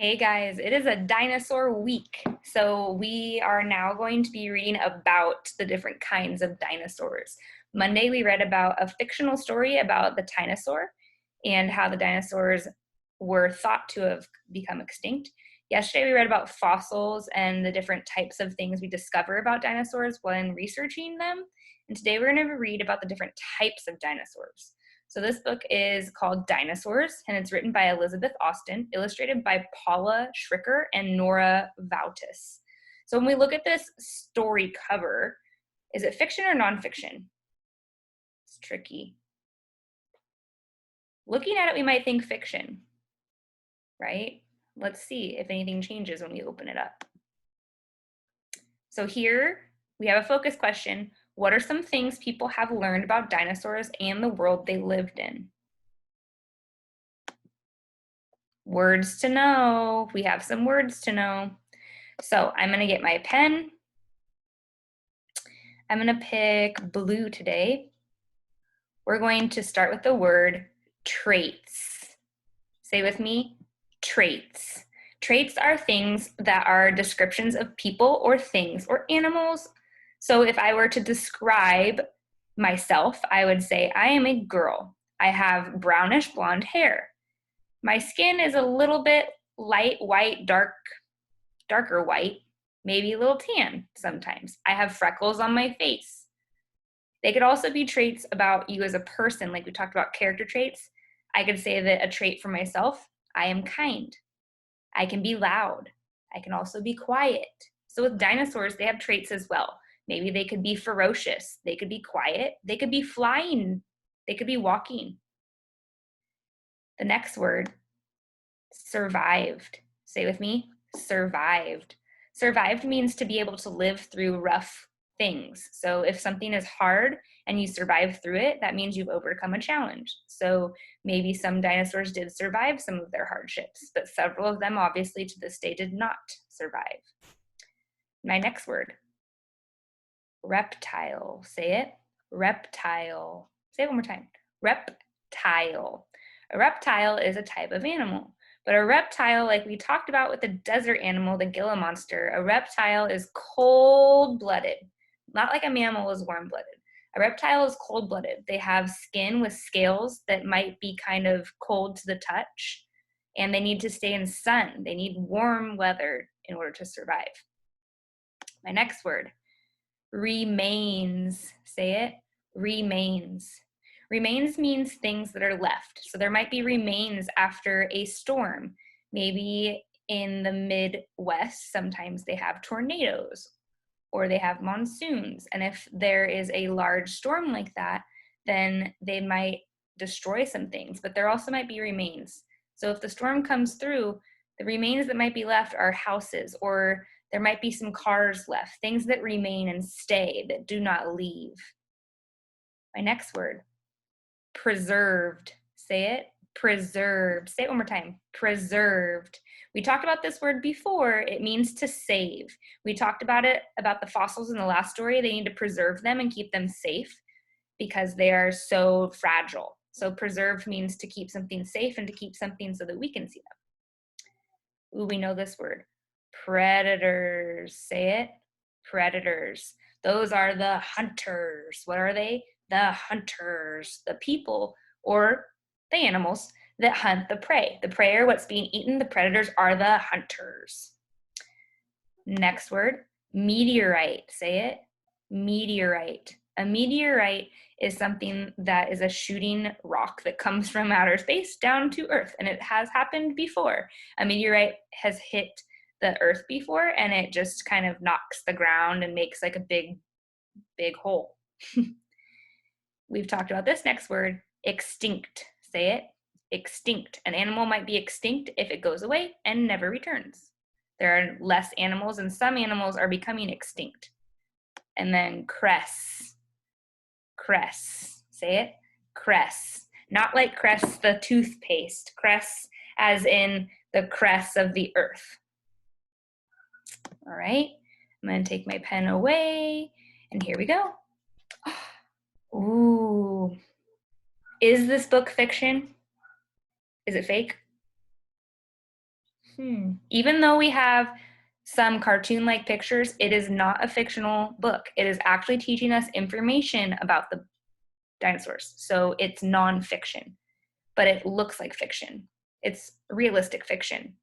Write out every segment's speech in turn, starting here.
Hey guys, it is a dinosaur week. So we are now going to be reading about the different kinds of dinosaurs. Monday, we read about a fictional story about the Tinosaur and how the dinosaurs were thought to have become extinct. Yesterday, we read about fossils and the different types of things we discover about dinosaurs when researching them. And today, we're going to read about the different types of dinosaurs. So this book is called Dinosaurs, and it's written by Elizabeth Austin, illustrated by Paula Schricker and Nora Vautis. So when we look at this story cover, is it fiction or nonfiction? It's tricky. Looking at it, we might think fiction, right? Let's see if anything changes when we open it up. So here we have a focus question. What are some things people have learned about dinosaurs and the world they lived in? Words to know. We have some words to know. So I'm going to get my pen. I'm going to pick blue today. We're going to start with the word traits. Say with me, traits. Traits are things that are descriptions of people or things or animals. So if I were to describe myself, I would say I am a girl. I have brownish blonde hair. My skin is a little bit light white, darker white, maybe a little tan sometimes. I have freckles on my face. They could also be traits about you as a person, like we talked about character traits. I could say that a trait for myself, I am kind. I can be loud. I can also be quiet. So with dinosaurs, they have traits as well. Maybe they could be ferocious. They could be quiet. They could be flying. They could be walking. The next word, survived. Say with me, survived. Survived means to be able to live through rough things. So if something is hard and you survive through it, that means you've overcome a challenge. So maybe some dinosaurs did survive some of their hardships, but several of them obviously to this day did not survive. My next word, reptile. Say it, reptile. Say it one more time, reptile. A reptile is a type of animal. But a reptile, like we talked about with the desert animal, the Gila monster, a reptile is cold-blooded. Not like a mammal is warm-blooded. A reptile is cold-blooded. They have skin with scales that might be kind of cold to the touch, and they need to stay in sun. They need warm weather in order to survive. My next word, remains. Say it, remains. Remains means things that are left. So there might be remains after a storm. Maybe in the Midwest, sometimes they have tornadoes or they have monsoons. And if there is a large storm like that, then they might destroy some things, but there also might be remains. So if the storm comes through, the remains that might be left are houses, or there might be some cars left, things that remain and stay, that do not leave. My next word, preserved. Say it, preserved. Say it one more time, preserved. We talked about this word before. It means to save. We talked about it, about the fossils in the last story. They need to preserve them and keep them safe because they are so fragile. So preserved means to keep something safe and to keep something so that we can see them. Ooh, we know this word, predators. Say it, predators. Those are the hunters. What are they? The hunters, the people or the animals that hunt the prey. The prey are what's being eaten. The predators are the hunters. Next word, meteorite. Say it, meteorite. A meteorite is something that is a shooting rock that comes from outer space down to Earth, and it has happened before. A meteorite has hit the Earth before, and it just kind of knocks the ground and makes like a big hole. We've talked about this next word, extinct. Say it, extinct. An animal might be extinct if it goes away and never returns. There are less animals, and some animals are becoming extinct. And then cress. Cress. Say it, cress. Not like Cress the toothpaste. Cress as in the crest of the earth. All right, I'm going to take my pen away, and here we go. Ooh. Is this book fiction? Is it fake? Even though we have some cartoon-like pictures, it is not a fictional book. It is actually teaching us information about the dinosaurs. So it's nonfiction, but it looks like fiction. It's realistic fiction.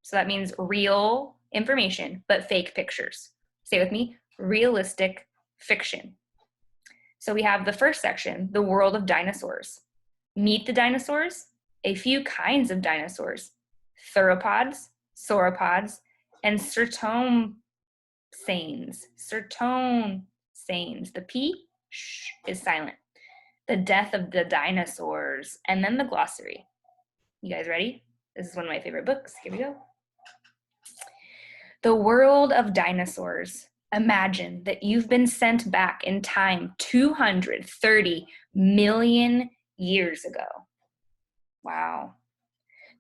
So that means real information, but fake pictures. Say with me, realistic fiction. So we have the first section, the world of dinosaurs. Meet the dinosaurs, a few kinds of dinosaurs, theropods, sauropods, and cyrtosanes. Cyrtosanes. The P is silent. The death of the dinosaurs, and then the glossary. You guys ready? This is one of my favorite books. Here we go. The world of dinosaurs. Imagine that you've been sent back in time 230 million years ago. Wow.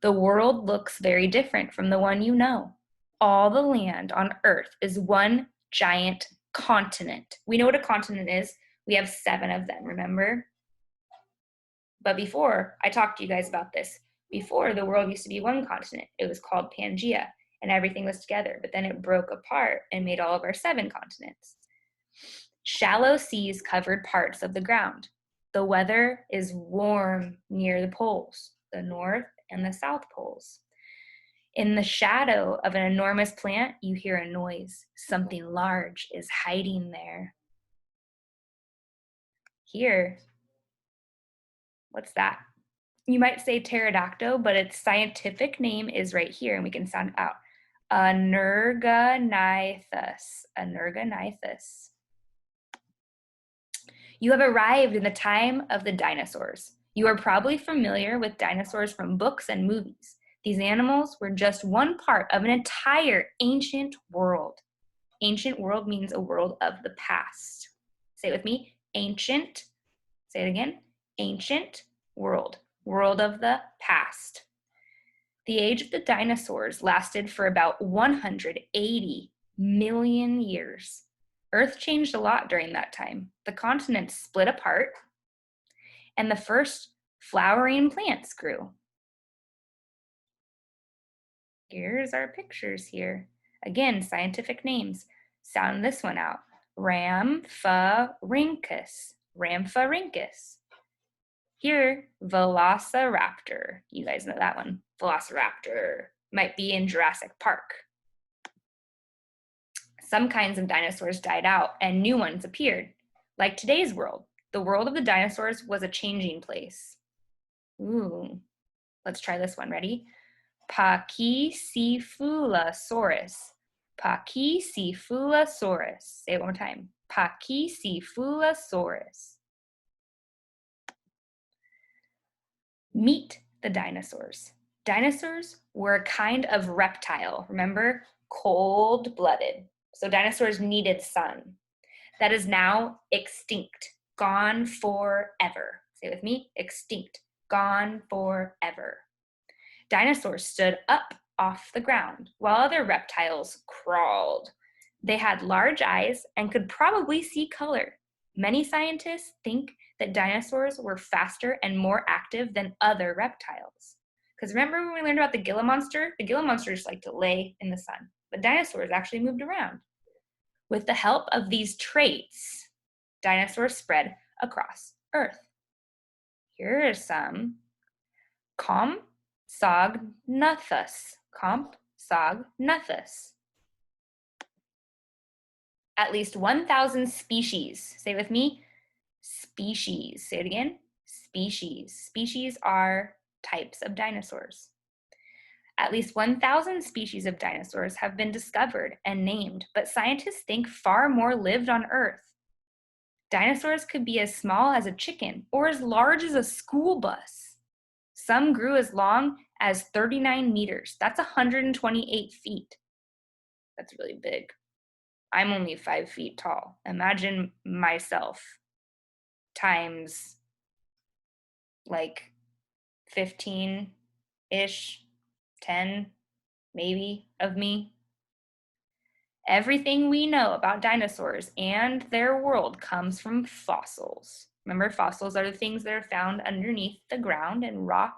The world looks very different from the one you know. All the land on Earth is one giant continent. We know what a continent is. We have 7 of them, remember? But before, I talked to you guys about this. Before, the world used to be one continent. It was called Pangea, and everything was together. But then it broke apart and made all of our 7 continents. Shallow seas covered parts of the ground. The weather is warm near the poles, the North and the South poles. In the shadow of an enormous plant, you hear a noise. Something large is hiding there. Here, what's that? You might say pterodactyl, but its scientific name is right here, and we can sound it out. Anergonithus. Anergonithus. You have arrived in the time of the dinosaurs. You are probably familiar with dinosaurs from books and movies. These animals were just one part of an entire ancient world. Ancient world means a world of the past. Say it with me, ancient. Say it again, ancient world, world of the past. The age of the dinosaurs lasted for about 180 million years. Earth changed a lot during that time. The continents split apart, and the first flowering plants grew. Here's our pictures here. Again, scientific names. Sound this one out. Rhamphorhynchus. Rhamphorhynchus. Here, Velociraptor. You guys know that one. Velociraptor. Might be in Jurassic Park. Some kinds of dinosaurs died out and new ones appeared. Like today's world. The world of the dinosaurs was a changing place. Ooh. Let's try this one. Ready? Pachycephalosaurus. Pachycephalosaurus. Say it one more time. Pachycephalosaurus. Meet the dinosaurs. Dinosaurs were a kind of reptile. Remember? Cold-blooded. So dinosaurs needed sun. That is now extinct. Gone forever. Say it with me. Extinct. Gone forever. Dinosaurs stood up off the ground while other reptiles crawled. They had large eyes and could probably see color. Many scientists think that dinosaurs were faster and more active than other reptiles. Because remember when we learned about the Gila monster? The Gila monster just like to lay in the sun, but dinosaurs actually moved around. With the help of these traits, dinosaurs spread across Earth. Here are some. Compsognathus. Compsognathus. At least 1,000 species. Say it with me. Species. Say it again. Species. Species are types of dinosaurs. At least 1,000 species of dinosaurs have been discovered and named, but scientists think far more lived on Earth. Dinosaurs could be as small as a chicken or as large as a school bus. Some grew as long as 39 meters. That's 128 feet. That's really big. I'm only 5 feet tall. Imagine myself times like 15-ish, 10 maybe of me. Everything we know about dinosaurs and their world comes from fossils. Remember, fossils are the things that are found underneath the ground and rock.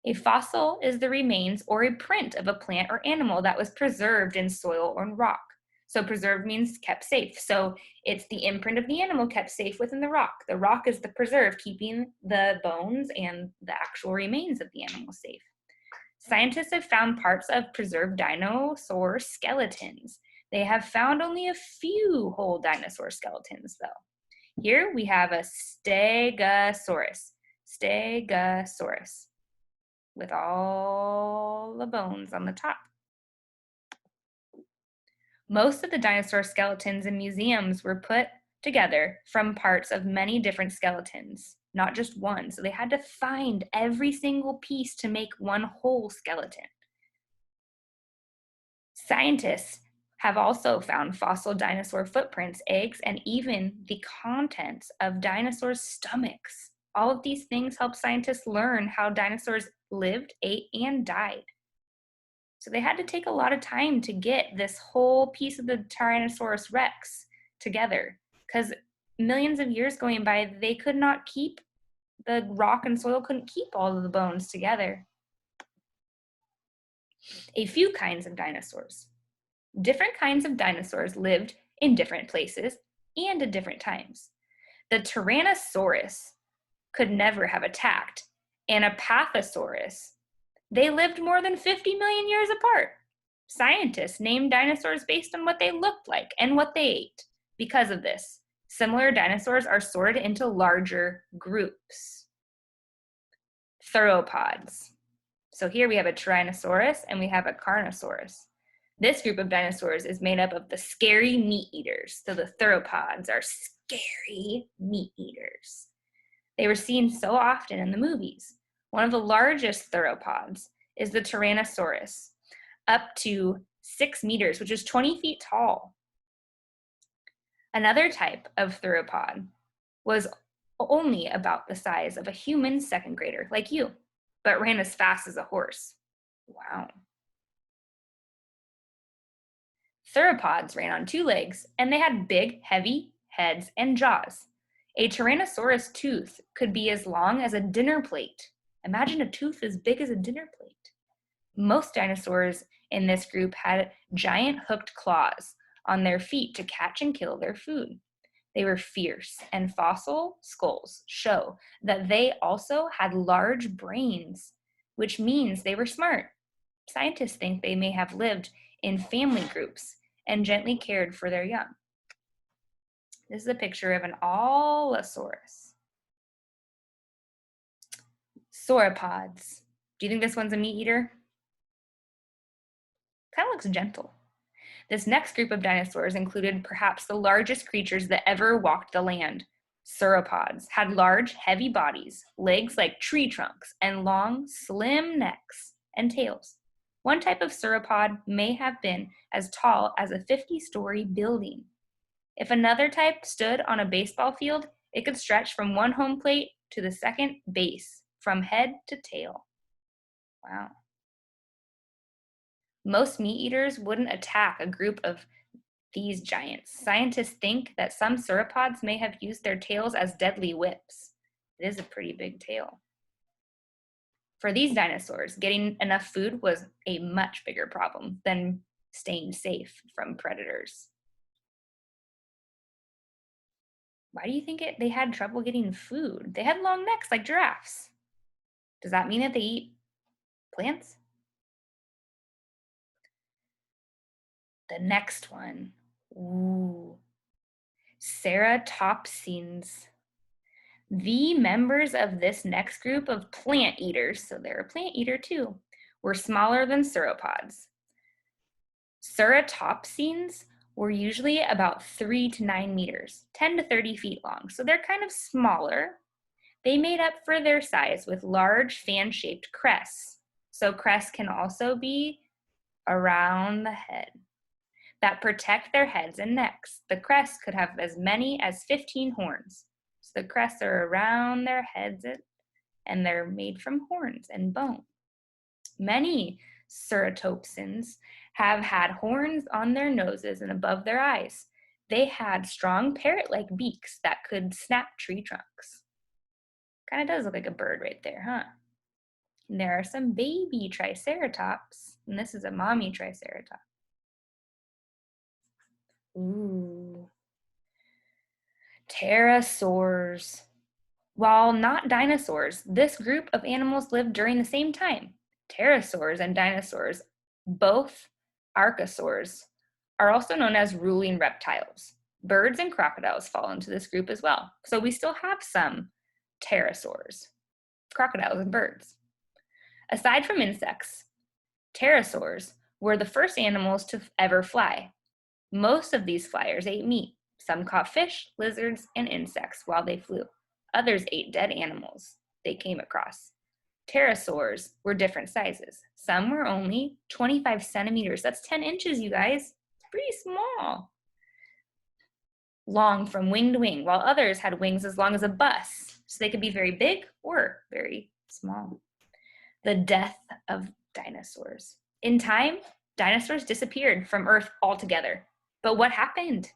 A fossil is the remains or a print of a plant or animal that was preserved in soil or rock. So preserved means kept safe. So it's the imprint of the animal kept safe within the rock. The rock is the preserve, keeping the bones and the actual remains of the animal safe. Scientists have found parts of preserved dinosaur skeletons. They have found only a few whole dinosaur skeletons, though. Here we have a Stegosaurus. Stegosaurus, with all the bones on the top. Most of the dinosaur skeletons in museums were put together from parts of many different skeletons, not just one. So they had to find every single piece to make one whole skeleton. Scientists have also found fossil dinosaur footprints, eggs, and even the contents of dinosaurs' stomachs. All of these things help scientists learn how dinosaurs lived, ate, and died. So they had to take a lot of time to get this whole piece of the Tyrannosaurus Rex together, because millions of years going by, they could not keep, the rock and soil couldn't keep all of the bones together. A few kinds of dinosaurs. Different kinds of dinosaurs lived in different places and at different times. The Tyrannosaurus could never have attacked, and Apatosaurus, they lived more than 50 million years apart. Scientists named dinosaurs based on what they looked like and what they ate. Because of this, similar dinosaurs are sorted into larger groups. Theropods. So here we have a Tyrannosaurus and we have a Carnosaurus. This group of dinosaurs is made up of the scary meat eaters. So the theropods are scary meat eaters. They were seen so often in the movies. One of the largest theropods is the Tyrannosaurus, up to 6 meters, which is 20 feet tall. Another type of theropod was only about the size of a human second grader, like you, but ran as fast as a horse. Wow. Theropods ran on 2 legs, and they had big, heavy heads and jaws. A Tyrannosaurus tooth could be as long as a dinner plate. Imagine a tooth as big as a dinner plate. Most dinosaurs in this group had giant hooked claws on their feet to catch and kill their food. They were fierce, and fossil skulls show that they also had large brains, which means they were smart. Scientists think they may have lived in family groups and gently cared for their young. This is a picture of an Allosaurus. Sauropods. Do you think this one's a meat eater? Kind of looks gentle. This next group of dinosaurs included perhaps the largest creatures that ever walked the land. Sauropods had large, heavy bodies, legs like tree trunks, and long, slim necks and tails. One type of sauropod may have been as tall as a 50-story building. If another type stood on a baseball field, it could stretch from one home plate to the second base, from head to tail. Wow. Most meat eaters wouldn't attack a group of these giants. Scientists think that some sauropods may have used their tails as deadly whips. It is a pretty big tail. For these dinosaurs, getting enough food was a much bigger problem than staying safe from predators. Why do you think they had trouble getting food? They had long necks like giraffes. Does that mean that they eat plants? The next one. Ooh. Ceratopsians. The members of this next group of plant eaters, so they're a plant eater too, were smaller than sauropods. Ceratopsians were usually about 3 to 9 meters, 10 to 30 feet long, so they're kind of smaller. They made up for their size with large fan-shaped crests. So crests can also be around the head that protect their heads and necks. The crests could have as many as 15 horns. So the crests are around their heads and they're made from horns and bone. Many ceratopsians have had horns on their noses and above their eyes. They had strong parrot-like beaks that could snap tree trunks. Kind of does look like a bird right there, huh? And there are some baby triceratops, and this is a mommy triceratops. Ooh. Pterosaurs. While not dinosaurs, this group of animals lived during the same time. Pterosaurs and dinosaurs, both archosaurs, are also known as ruling reptiles. Birds and crocodiles fall into this group as well. So we still have some pterosaurs, crocodiles and birds. Aside from insects, pterosaurs were the first animals to ever fly. Most of these flyers ate meat. Some caught fish, lizards, and insects while they flew. Others ate dead animals they came across. Pterosaurs were different sizes. Some were only 25 centimeters. That's 10 inches, you guys. It's pretty small. Long from wing to wing, while others had wings as long as a bus. So they could be very big or very small. The death of dinosaurs. In time, dinosaurs disappeared from Earth altogether. But what happened?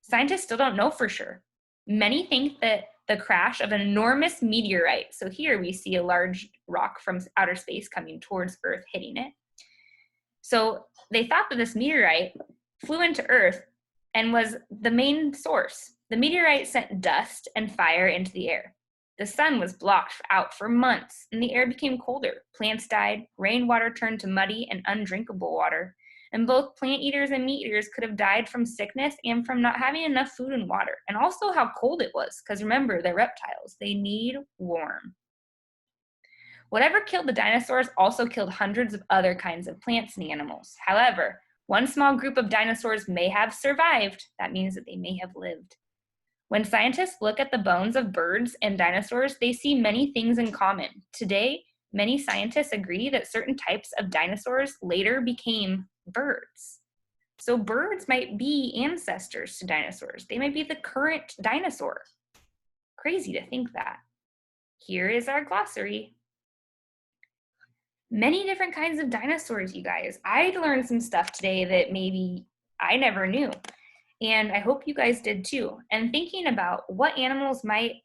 Scientists still don't know for sure. Many think that the crash of an enormous meteorite, so here we see a large rock from outer space coming towards Earth, hitting it. So they thought that this meteorite flew into Earth and was the main source. The meteorite sent dust and fire into the air. The sun was blocked out for months, and the air became colder. Plants died, rainwater turned to muddy and undrinkable water, and both plant eaters and meat eaters could have died from sickness and from not having enough food and water, and also how cold it was, because remember, they're reptiles. They need warm. Whatever killed the dinosaurs also killed hundreds of other kinds of plants and animals. However, one small group of dinosaurs may have survived. That means that they may have lived. When scientists look at the bones of birds and dinosaurs, they see many things in common. Today, many scientists agree that certain types of dinosaurs later became birds. So birds might be ancestors to dinosaurs. They might be the current dinosaur. Crazy to think that. Here is our glossary. Many different kinds of dinosaurs, you guys. I learned some stuff today that maybe I never knew. And I hope you guys did too. And thinking about what animals might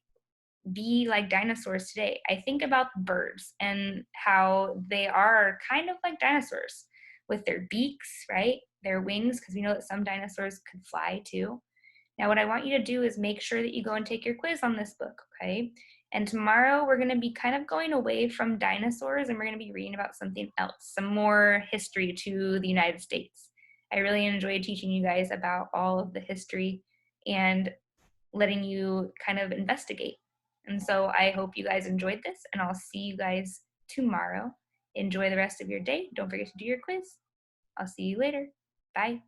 be like dinosaurs today, I think about birds and how they are kind of like dinosaurs with their beaks, right? Their wings, because we know that some dinosaurs could fly too. Now, what I want you to do is make sure that you go and take your quiz on this book, okay? And tomorrow we're going to be kind of going away from dinosaurs and we're going to be reading about something else, some more history to the United States. I really enjoyed teaching you guys about all of the history and letting you kind of investigate. And so I hope you guys enjoyed this, and I'll see you guys tomorrow. Enjoy the rest of your day. Don't forget to do your quiz. I'll see you later. Bye.